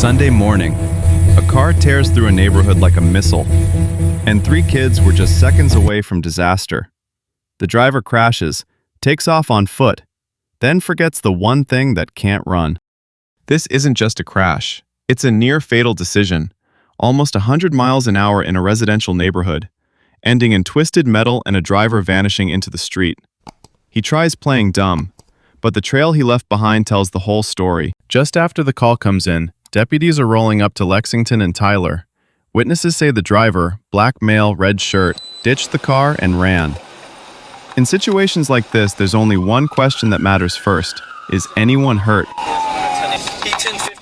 Sunday morning, a car tears through a neighborhood like a missile, and 3 kids were just seconds away from disaster. The driver crashes, takes off on foot, then forgets the one thing that can't run. This isn't just a crash. It's a near-fatal decision, almost 100 miles an hour in a residential neighborhood, ending in twisted metal and a driver vanishing into the street. He tries playing dumb, but the trail he left behind tells the whole story. Just after the call comes in, deputies are rolling up to Lexington and Tyler. Witnesses say the driver, black male, red shirt, ditched the car and ran. In situations like this, there's only one question that matters first. Is anyone hurt?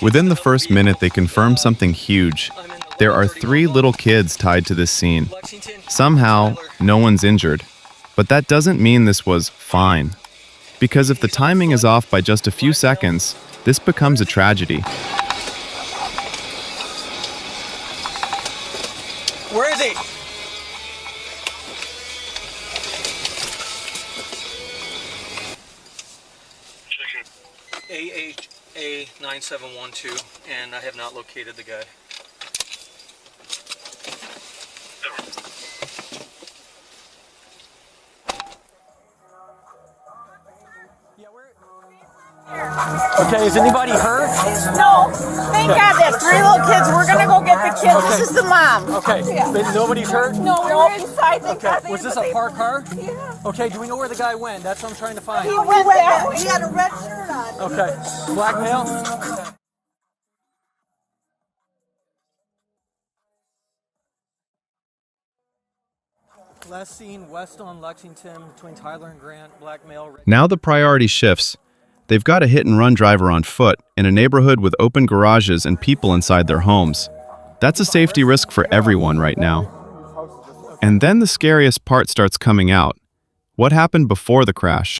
Within the first minute, they confirm something huge. There are 3 little kids tied to this scene. Somehow, no one's injured. But that doesn't mean this was fine. Because if the timing is off by just a few seconds, this becomes a tragedy. Where is he? AHA 9712, and I have not located the guy. Okay, is anybody hurt? No. Thank God there's 3 little kids. We're going to go get the kids. Okay. This is the mom. Okay, but nobody's hurt? No, we're inside. Thank Okay, God was this a parked car? Yeah. Okay, do we know where the guy went? That's what I'm trying to find. He went there. He had a red shirt on. Okay, black male? Last seen west on Lexington between Tyler and Grant, black male. Now the priority shifts. They've got a hit-and-run driver on foot in a neighborhood with open garages and people inside their homes. That's a safety risk for everyone right now. And then the scariest part starts coming out. What happened before the crash?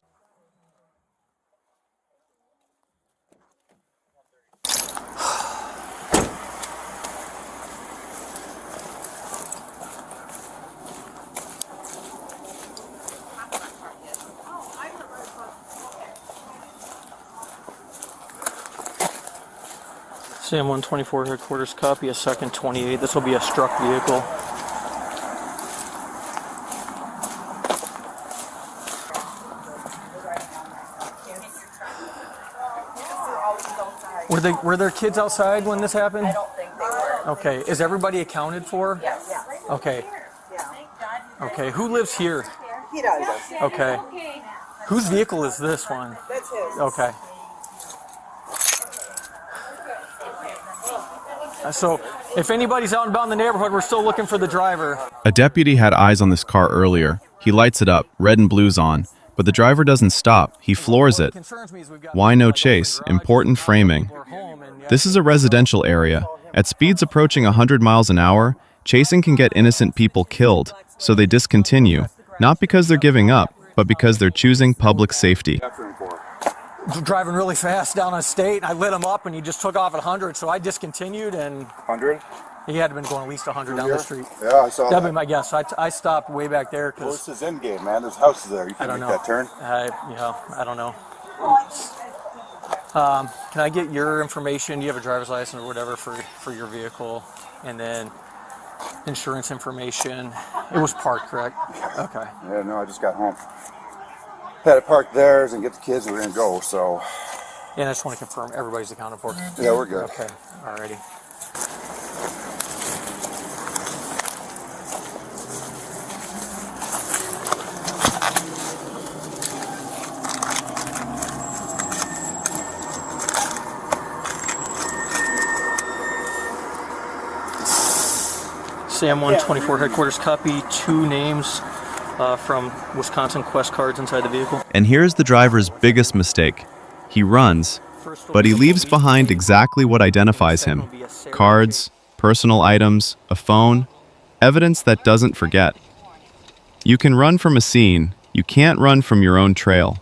Sam 124 headquarters, copy a second 28. This will be a struck vehicle. Were there kids outside when this happened? I don't think they were. Okay, is everybody accounted for? Yes. Okay. Okay, who lives here? He does. Okay. Whose vehicle is this one? That's his. Okay. So, if anybody's out and about in the neighborhood, we're still looking for the driver. A deputy had eyes on this car earlier. He lights it up, red and blue's on, but the driver doesn't stop. He floors it. Why no chase? Important framing. This is a residential area. At speeds approaching 100 miles an hour, chasing can get innocent people killed, so they discontinue, not because they're giving up, but because they're choosing public safety. Driving really fast down a state, and I lit him up, and he just took off at 100, so I discontinued, and 100? he had been going at least 100 down the street. Yeah, I saw That'd that. be my guess. I stopped way back there Well, because this is end game, man. There's houses there. You I can don't make know. that turn. I don't know. Can I get your information? Do you have a driver's license or whatever for your vehicle? And then insurance information. It was parked, correct? Okay. Yeah, no, I just got home. Had to park theirs and get the kids. We're gonna go. So. And I just want to confirm everybody's accounted for. Yeah, we're good. Okay. Alrighty. Sam 124 headquarters, copy 2 names from Wisconsin Quest cards inside the vehicle. And here's the driver's biggest mistake. He runs, but he leaves behind exactly what identifies him. Cards, personal items, a phone, evidence that doesn't forget. You can run from a scene, you can't run from your own trail.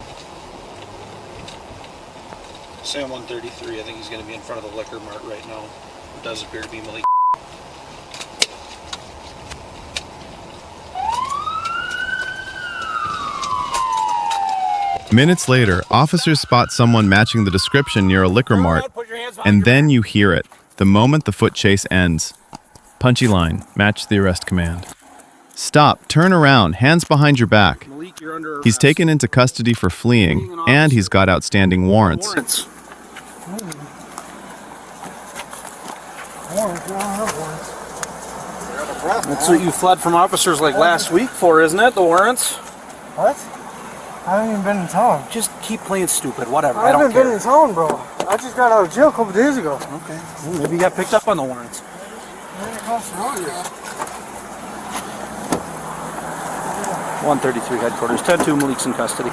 Sam 133, I think he's going to be in front of the liquor mart right now. It does appear to be Malik. Minutes later, officers spot someone matching the description near a liquor mart, and then you hear it. the moment the foot chase ends. Punchy line, match the arrest command. Stop, turn around, hands behind your back. Malik, you're under He's arrest. taken into custody for fleeing, and he's got outstanding warrants. Warrants. That's what you fled from officers like last week for, isn't it? The warrants? What? I haven't even been in town. Just keep playing stupid, whatever. I I don't haven't care. been in town, bro. I just got out of jail a couple days ago. Okay. Well, maybe you got picked up on the warrants. Right across the road here. 133 headquarters. 10-2, Malik's in custody.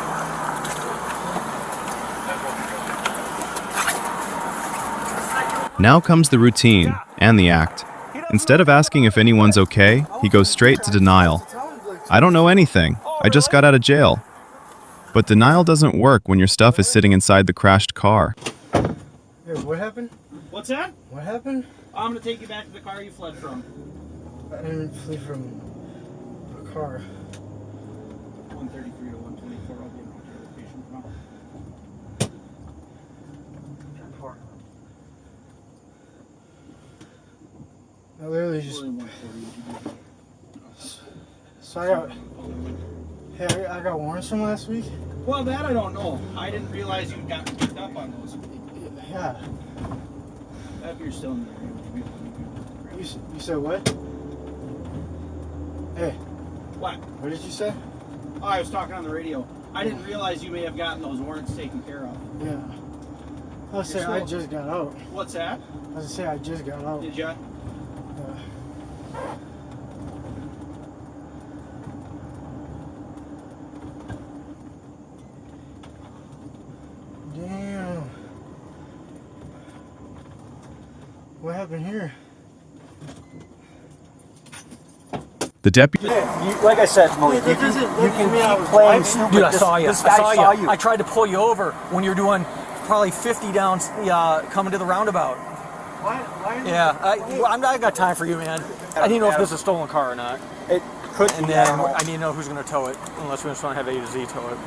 Now comes the routine and the act. Instead of asking if anyone's okay, he goes straight to denial. I don't know anything. I just got out of jail. But denial doesn't work when your stuff is sitting inside the crashed car. Hey, what happened? What's that? What happened? I'm going to take you back to the car you fled from. I didn't flee from a car. 133 to 124. I'll be around your location tomorrow. I literally just. So I got. Hey, I got warrants from last week. Well, that I don't know. I didn't realize you got picked up on those. Yeah. If you're still in there. You said what? Hey, What? what did you say? Oh, I was talking on the radio. I didn't realize you may have gotten those warrants taken care of. Yeah. I was saying I just got out. What's that? I was saying I just got out. Did ya? Yeah. Damn. What happened here? The deputy. Like I said, Malik, you can keep playing stupid. Dude, I saw you. This guy saw you. I tried to pull you over when you were doing probably 50 down, coming to the roundabout. Why Yeah, I got time for you, man. I didn't know if this is a stolen car or not. It could And be. then I need to know who's going to tow it, unless we just want to have A to Z tow it.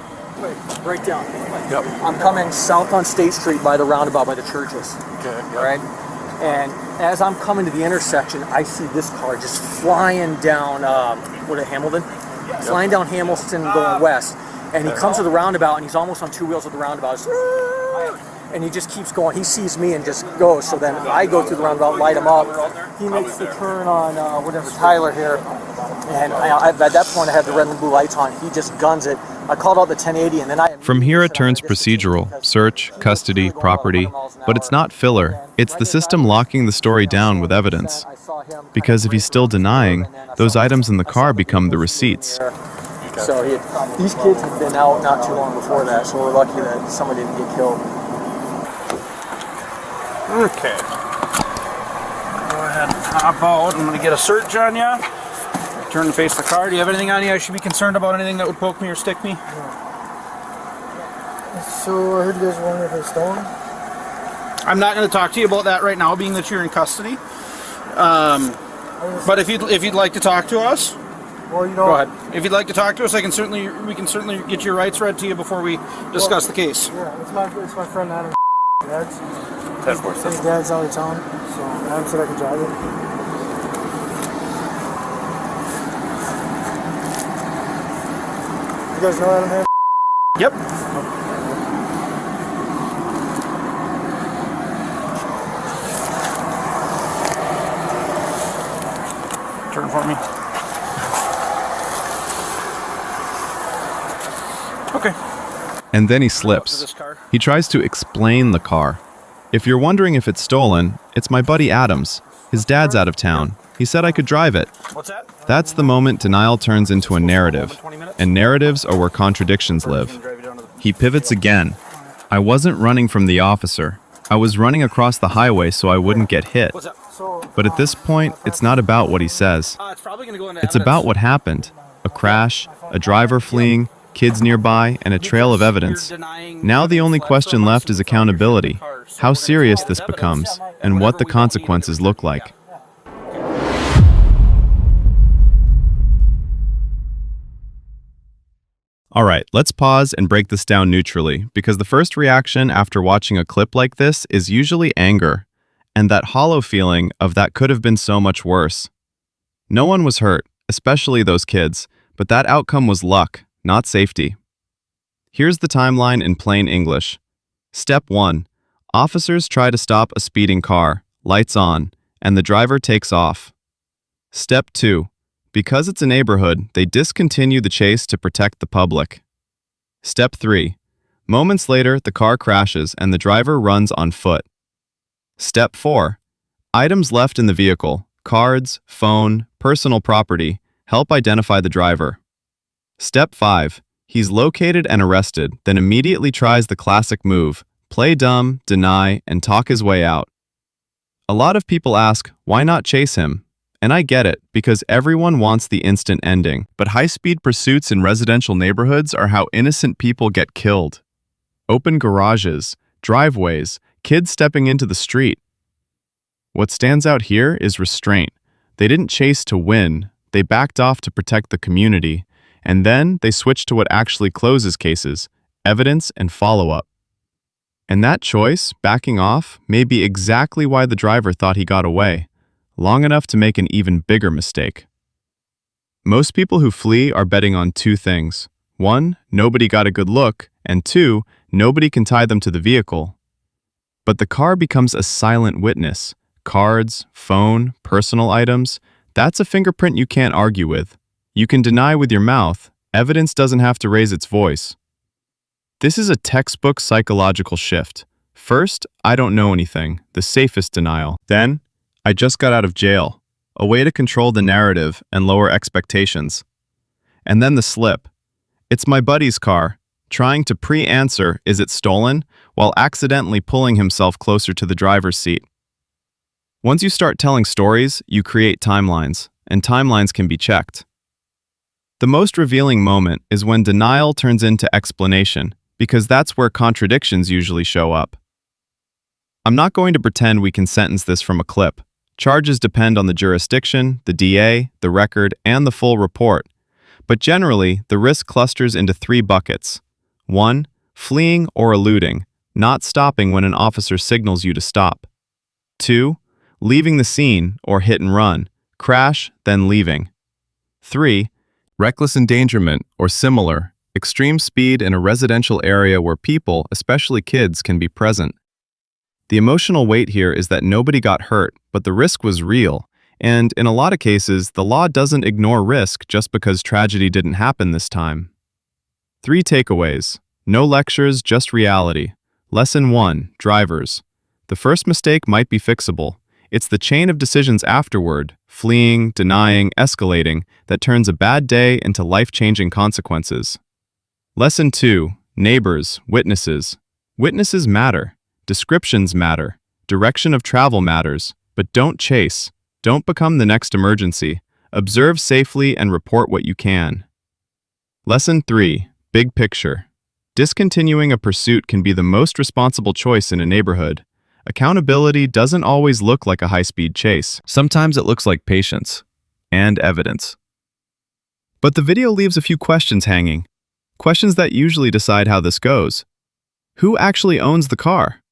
Wait, right down. Yep. I'm coming south on State Street by the roundabout by the churches. Okay. All right? And as I'm coming to the intersection, I see this car just flying down, Hamilton? Flying down Hamilton going west. And he comes to the roundabout, and he's almost on two wheels at the roundabout. And he just keeps going. He sees me and just goes. So then I go through the roundabout, light him up. He makes the turn on, Tyler here. And at that point, I have the red and blue lights on. He just guns it. I called out the 1080, and then From here it turns procedural, search, custody, property, but it's not filler. It's the system locking the story down with evidence. Because if he's still denying, those items in the car become the receipts. So these kids had been out not too long before that, so we're lucky that somebody didn't get killed. Okay. Go ahead and hop out. I'm going to get a search on you. Turn and face the car. Do you have anything on you I should be concerned about? Anything that would poke me or stick me? So I heard you guys were wondering if it's stolen. I'm not going to talk to you about that right now, being that you're in custody. But if you'd like to talk to us, Well, you know. go ahead. If you'd like to talk to us, we can certainly get your rights read to you before we discuss the case. Yeah, it's my friend Adam. His dad's out of town, so Adam said I could drive it. You guys know Adam here? Yep. Turn for me. Okay. And then he To slips. this car. He tries to explain the car. If you're wondering if it's stolen, it's my buddy Adam's. His dad's out of town. He said I could drive it. What's that? That's the moment denial turns into a narrative. And narratives are where contradictions live. He pivots again. I wasn't running from the officer. I was running across the highway so I wouldn't get hit. What's that? But at this point, it's not about what he says. It's probably going to go into It's about what happened. A crash, a driver fleeing, kids nearby, and a trail of evidence. Now the only question left is accountability. How serious this becomes, and what the consequences look like. Alright, let's pause and break this down neutrally, because the first reaction after watching a clip like this is usually anger. and that hollow feeling of that could have been so much worse. No one was hurt, especially those kids, but that outcome was luck, not safety. Here's the timeline in plain English. Step 1. Officers try to stop a speeding car, lights on, and the driver takes off. Step 2. Because it's a neighborhood, they discontinue the chase to protect the public. Step 3. Moments later, the car crashes and the driver runs on foot. Step 4. Items left in the vehicle, cards, phone, personal property, help identify the driver. Step 5. He's located and arrested, then immediately tries the classic move, play dumb, deny, and talk his way out. A lot of people ask, why not chase him? And I get it, because everyone wants the instant ending. But high-speed pursuits in residential neighborhoods are how innocent people get killed. Open garages, driveways, kids stepping into the street. What stands out here is restraint. They didn't chase to win, they backed off to protect the community, and then they switched to what actually closes cases, evidence and follow-up. And that choice, backing off, may be exactly why the driver thought he got away, long enough to make an even bigger mistake. Most people who flee are betting on two things. 1, nobody got a good look, and 2, nobody can tie them to the vehicle. But the car becomes a silent witness. Cards, phone, personal items, that's a fingerprint you can't argue with. You can deny with your mouth. Evidence doesn't have to raise its voice. This is a textbook psychological shift. First, I don't know anything, the safest denial. Then, I just got out of jail, a way to control the narrative and lower expectations. And then the slip. It's my buddy's car, trying to pre-answer, is it stolen, while accidentally pulling himself closer to the driver's seat. Once you start telling stories, you create timelines, and timelines can be checked. The most revealing moment is when denial turns into explanation, because that's where contradictions usually show up. I'm not going to pretend we can sentence this from a clip. Charges depend on the jurisdiction, the DA, the record, and the full report. But generally, the risk clusters into 3 buckets. 1. Fleeing or eluding, not stopping when an officer signals you to stop. 2. Leaving the scene or hit and run, crash, then leaving. 3. Reckless endangerment or similar, extreme speed in a residential area where people, especially kids, can be present. The emotional weight here is that nobody got hurt, but the risk was real, and in a lot of cases, the law doesn't ignore risk just because tragedy didn't happen this time. 3 takeaways. No lectures, just reality. Lesson 1, drivers. The first mistake might be fixable. It's the chain of decisions afterward, fleeing, denying, escalating, that turns a bad day into life-changing consequences. Lesson 2, neighbors, witnesses. Witnesses matter. Descriptions matter. Direction of travel matters. But don't chase. Don't become the next emergency. Observe safely and report what you can. Lesson 3, big picture. Discontinuing a pursuit can be the most responsible choice in a neighborhood. Accountability doesn't always look like a high-speed chase. Sometimes it looks like patience and evidence. But the video leaves a few questions hanging. Questions that usually decide how this goes. Who actually owns the car?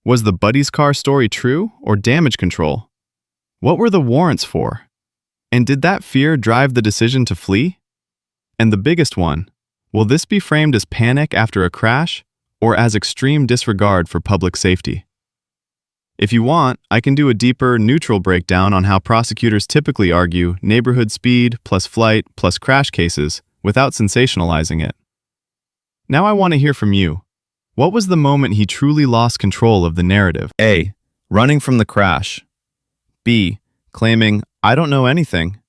Was the buddy's car story true or damage control? What were the warrants for? And did that fear drive the decision to flee? And the biggest one, will this be framed as panic after a crash or as extreme disregard for public safety? If you want, I can do a deeper, neutral breakdown on how prosecutors typically argue neighborhood speed plus flight plus crash cases without sensationalizing it. Now I want to hear from you. What was the moment he truly lost control of the narrative? A. Running from the crash. B. Claiming, I don't know anything.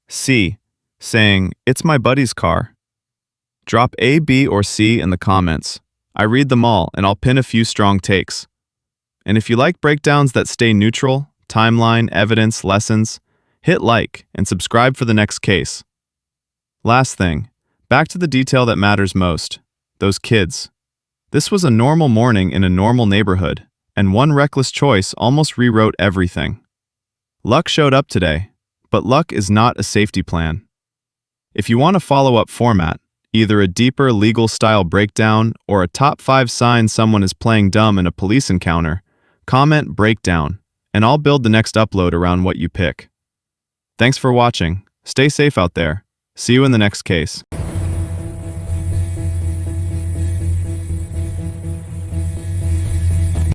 C. Saying, it's my buddy's car. Drop A, B, or C in the comments. I read them all, and I'll pin a few strong takes. And if you like breakdowns that stay neutral, timeline, evidence, lessons, hit like and subscribe for the next case. Last thing, back to the detail that matters most, those kids. This was a normal morning in a normal neighborhood, and one reckless choice almost rewrote everything. Luck showed up today, but luck is not a safety plan. If you want a follow-up format, either a deeper legal-style breakdown or a top 5 signs someone is playing dumb in a police encounter, comment breakdown. and I'll build the next upload around what you pick. Thanks for watching. Stay safe out there. See you in the next case.